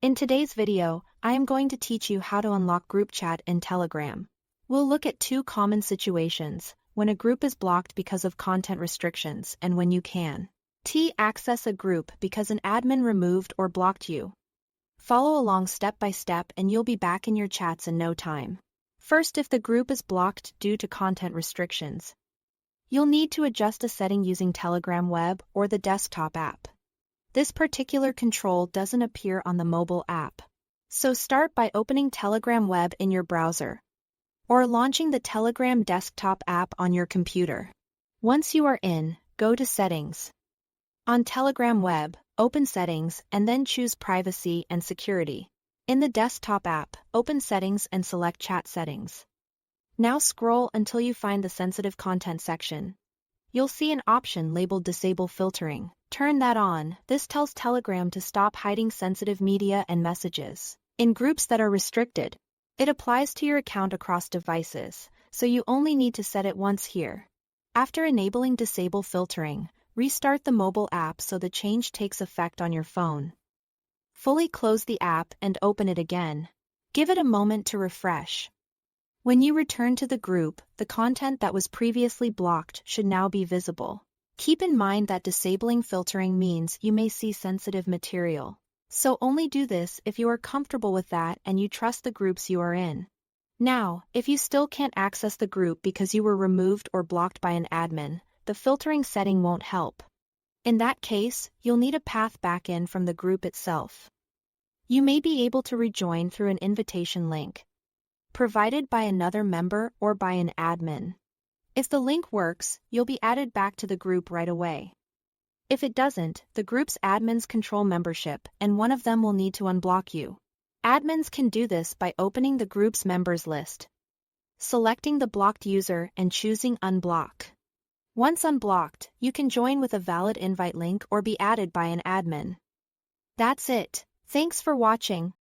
In today's video, I am going to teach you how to unlock group chat in Telegram. We'll look at two common situations, when a group is blocked because of content restrictions and when you can access a group because an admin removed or blocked you. Follow along step by step and you'll be back in your chats in no time. First, if the group is blocked due to content restrictions, you'll need to adjust a setting using Telegram Web or the desktop app. This particular control doesn't appear on the mobile app. So start by opening Telegram Web in your browser or launching the Telegram desktop app on your computer. Once you are in, go to Settings. On Telegram Web, open Settings and then choose Privacy and Security. In the desktop app, open Settings and select Chat Settings. Now scroll until you find the Sensitive Content section. You'll see an option labeled Disable Filtering. Turn that on. This tells Telegram to stop hiding sensitive media and messages in groups that are restricted. It applies to your account across devices, so you only need to set it once here. After enabling Disable Filtering, restart the mobile app so the change takes effect on your phone. Fully close the app and open it again. Give it a moment to refresh. When you return to the group, the content that was previously blocked should now be visible. Keep in mind that disabling filtering means you may see sensitive material. So only do this if you are comfortable with that and you trust the groups you are in. Now, if you still can't access the group because you were removed or blocked by an admin, the filtering setting won't help. In that case, you'll need a path back in from the group itself. You may be able to rejoin through an invitation link provided by another member or by an admin. If the link works, you'll be added back to the group right away. If it doesn't, the group's admins control membership and one of them will need to unblock you. Admins can do this by opening the group's members list, selecting the blocked user and choosing Unblock. Once unblocked, you can join with a valid invite link or be added by an admin. That's it. Thanks for watching.